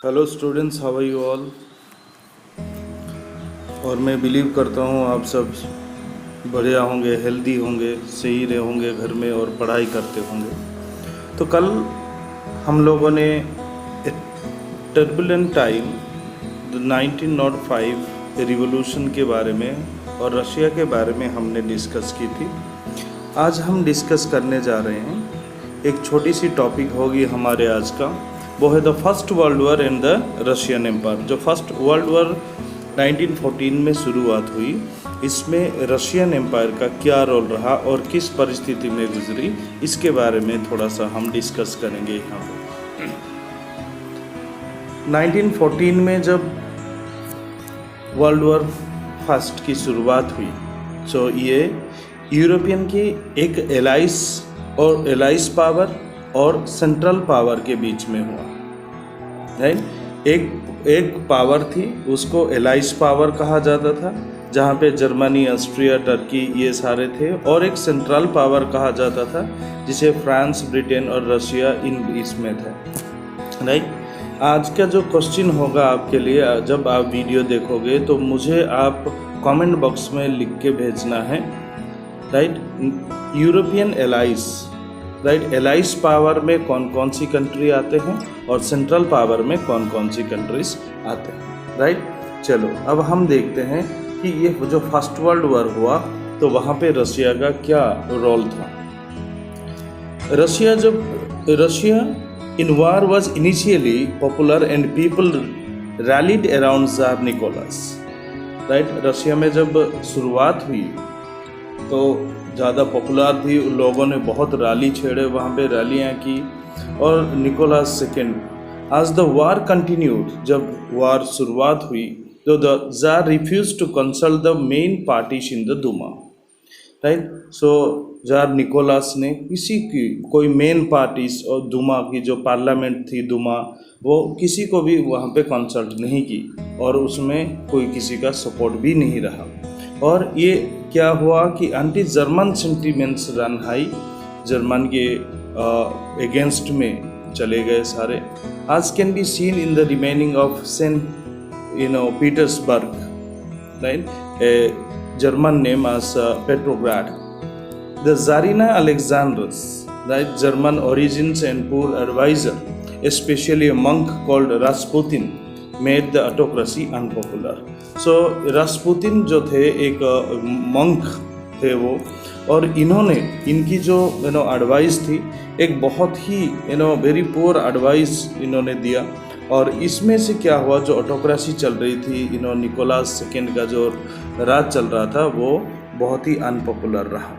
Hello students, how are you all. और मैं believe करता हूँ आप सब बढ़िया होंगे, हेल्दी होंगे, सही रहे होंगे घर में और पढ़ाई करते होंगे। तो कल हम लोगों ने टर्बुलेंट टाइम 1905 रिवॉल्यूशन के बारे में और रशिया के बारे में हमने डिस्कस की थी। आज हम डिस्कस करने जा रहे हैं, एक छोटी सी टॉपिक होगी हमारे आज का, वो है the first world war and the Russian empire. जो फर्स्ट वर्ल्ड वॉर 1914 में शुरुआत हुई, इसमें रशियन एम्पायर का क्या रोल रहा और किस परिस्थिति में गुजरी, इसके बारे में थोड़ा सा हम डिस्कस करेंगे यहाँ पर। 1914 में जब वर्ल्ड वॉर फर्स्ट की शुरुआत हुई, सो ये यूरोपियन की एक एलाइस पावर और सेंट्रल पावर के बीच में हुआ, राइट। एक पावर थी, उसको एलाइस पावर कहा जाता था, जहाँ पे जर्मनी, ऑस्ट्रिया, टर्की ये सारे थे, और एक सेंट्रल पावर कहा जाता था जिसे फ्रांस, ब्रिटेन और रशिया इन इसमें थे, राइट। आज का जो क्वेश्चन होगा आपके लिए, जब आप वीडियो देखोगे तो मुझे आप कमेंट बॉक्स में लिख के भेजना है, right. European alias, right, alias power में कौन कौन सी कंट्री आते हैं और सेंट्रल पावर में कौन कौन सी कंट्रीज आते हैं, राइट। चलो अब हम देखते हैं कि ये जो फर्स्ट वर्ल्ड वॉर हुआ तो वहाँ पे रशिया का क्या रोल था। Russia in war was initially popular and people rallied around Tsar Nicholas, right. Russia में जब शुरुआत हुई तो ज़्यादा पॉपुलर थी, लोगों ने बहुत रैली छेड़े, वहाँ पे रैलियाँ की, और निकोलस सेकेंड। आज द वार कंटिन्यूड, जब वार शुरुआत हुई तो the tsar refuse to consult the main parties in the Duma, right. So tsar Nicholas ने कोई मेन पार्टीज और दुमा की जो पार्लियामेंट थी, दुमा, वो किसी को भी वहाँ पे कंसल्ट नहीं की और उसमें कोई किसी का सपोर्ट भी नहीं रहा। और ये क्या हुआ कि anti German sentiments run high, German के अगेंस्ट में चले गए सारे। आज can be seen in the remaining of Saint Petersburg, right, a German name as Petrograd. The Tsarina Alexandros, right, German origins and poor advisor, especially a monk called Rasputin, made the autocracy unpopular. So Rasputin जो थे एक monk थे वो, और इन्होंने इनकी जो advice थी, एक बहुत ही वेरी पुअर एडवाइस इन्होंने दिया, और इसमें से क्या हुआ, जो ऑटोक्रेसी चल रही थी, निकोलस सेकेंड का जो राज चल रहा था, वो बहुत ही अनपॉपुलर रहा।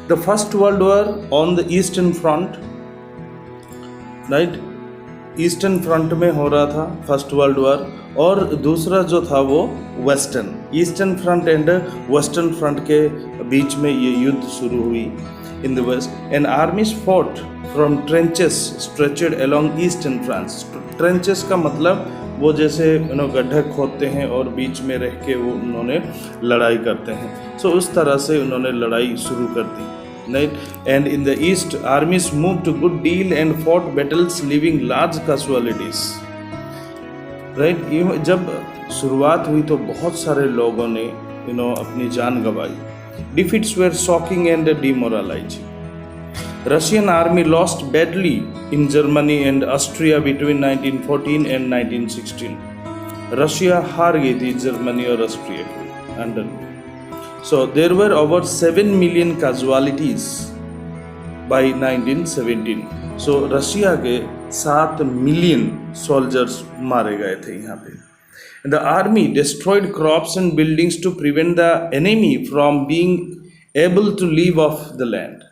The first world war on the eastern front, right, eastern front में हो रहा था फर्स्ट वर्ल्ड वॉर, और दूसरा जो था वो western, eastern front and western front के बीच में ये युद्ध शुरू हुई in the west, and armies fought from trenches stretched along eastern France. Trenches का मतलब वो जैसे गड्ढे खोदते हैं और बीच में रह के वो उन्होंने लड़ाई करते हैं, सो उस तरह से उन्होंने लड़ाई शुरू कर दी, right. And in the east armies move to good deal and fought battles leaving large casualties, right. जब शुरुआत हुई तो बहुत सारे लोगों ने अपनी जान गंवाई। Defeats were shocking and demoralising. Russian army lost badly in Germany and Austria between 1914 and 1916. Russia हार गई थी जर्मनी और ऑस्ट्रिया के अंडर में। So there were over 7 million casualties by 1917. So Russia के 7 मिलियन सोल्जर्स मारे गए थे यहाँ पे। The army destroyed crops and buildings to prevent the enemy from being able to live off the land.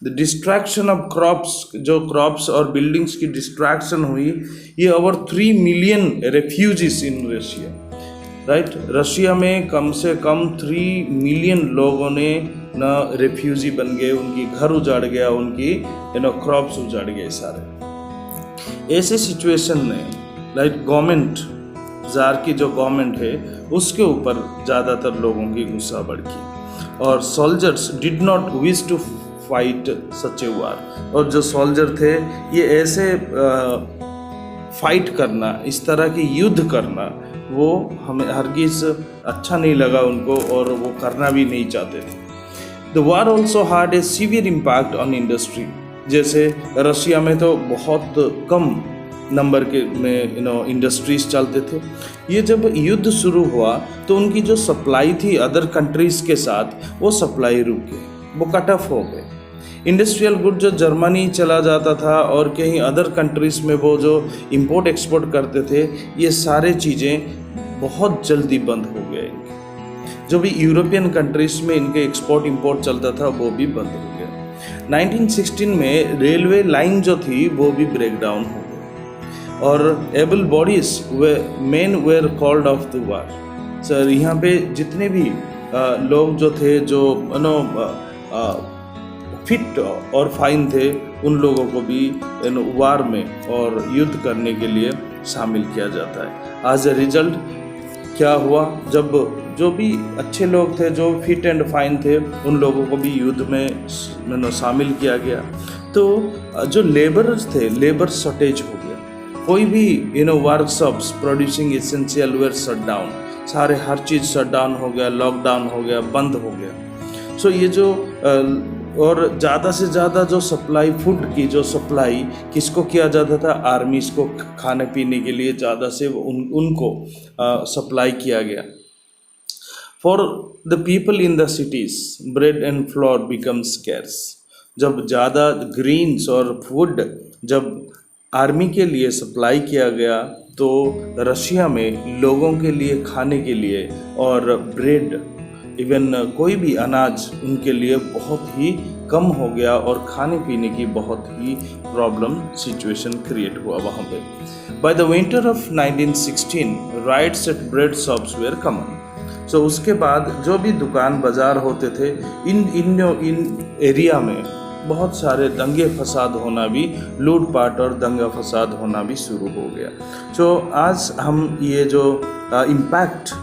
The distraction of crops, जो crops और buildings की distraction हुई, ये over 3 million refugees in Russia, right. Russia में कम से कम 3 million लोगों ने refugee बन गए, उनकी घर उजाड़ गया, उनकी क्रॉप्स उजाड़ गए सारे। ऐसे सिचुएशन में, राइट, गवर्नमेंट, जार की जो गवर्नमेंट है उसके ऊपर ज़्यादातर लोगों की गुस्सा भड़की, और soldiers did not wish to fight such a war. और जो सोल्जर थे ये ऐसे फाइट करना, इस तरह की युद्ध करना, वो हमें हरगिज़ अच्छा नहीं लगा उनको और वो करना भी नहीं चाहते थे। The war also had a severe impact on industry. जैसे रशिया में तो बहुत कम नंबर के में इंडस्ट्रीज चलते थे। ये जब युद्ध शुरू हुआ तो उनकी जो सप्लाई थी अदर कंट्रीज़ के साथ, वो सप्लाई रुक गई, वो कट ऑफ हो गए। इंडस्ट्रियल गुड जो जर्मनी चला जाता था और कहीं अदर कंट्रीज़ में वो जो इंपोर्ट एक्सपोर्ट करते थे, ये सारे चीज़ें बहुत जल्दी बंद हो गए। जो भी यूरोपियन कंट्रीज़ में इनके एक्सपोर्ट इंपोर्ट चलता था वो भी बंद हो गया। 1916 में रेलवे लाइन जो थी वो भी ब्रेक डाउन हो गई और able bodies way main where called off the war. Sir यहाँ पे जितने भी लोग जो थे जो फिट और फाइन थे, उन लोगों को भी वार में और युद्ध करने के लिए शामिल किया जाता है। एज ए रिजल्ट क्या हुआ, जब जो भी अच्छे लोग थे, जो फिट एंड फाइन थे, उन लोगों को भी युद्ध में शामिल किया गया। तो जो लेबरर्स थे, लेबर शॉर्टेज हो गया। कोई भी workshops producing essential were shut down, सारे हर चीज़ शट डाउन हो गया, लॉकडाउन हो गया, बंद हो गया। सो ये जो और ज़्यादा से ज़्यादा जो सप्लाई, फूड की जो सप्लाई किसको किया जाता था, आर्मीज़ को खाने पीने के लिए ज़्यादा से उनको सप्लाई किया गया। For the people in the cities bread and floor become scarce. जब ज़्यादा ग्रीन्स और फूड जब आर्मी के लिए सप्लाई किया गया तो रशिया में लोगों के लिए खाने के लिए और ब्रेड, इवन कोई भी अनाज उनके लिए बहुत ही कम हो गया और खाने पीने की बहुत ही प्रॉब्लम सिचुएशन क्रिएट हुआ वहाँ पे। By the winter of 1916 riots at bread shops were common. So उसके बाद जो भी दुकान बाजार होते थे, इन एरिया में बहुत सारे दंगे फसाद होना भी, लूटपाट और दंगा फसाद होना भी शुरू हो गया। सो आज हम ये जो इम्पैक्ट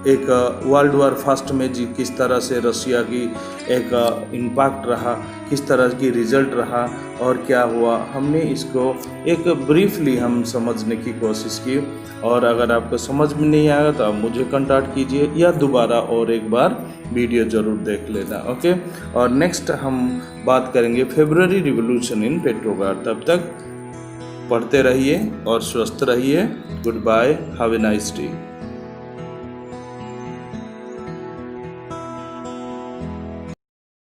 एक वर्ल्ड वार फर्स्ट में जी किस तरह से रशिया की एक इम्पैक्ट रहा, किस तरह की रिजल्ट रहा और क्या हुआ, हमने इसको एक ब्रीफली हम समझने की कोशिश की। और अगर आपको समझ में नहीं आया तो आप मुझे कांटेक्ट कीजिए या दोबारा और एक बार वीडियो ज़रूर देख लेना, ओके। और नेक्स्ट हम बात करेंगे फेब्रुअरी रिवॉल्यूशन इन पेट्रोग्राड। तब तक पढ़ते रहिए और स्वस्थ रहिए। Good bye, have a nice day.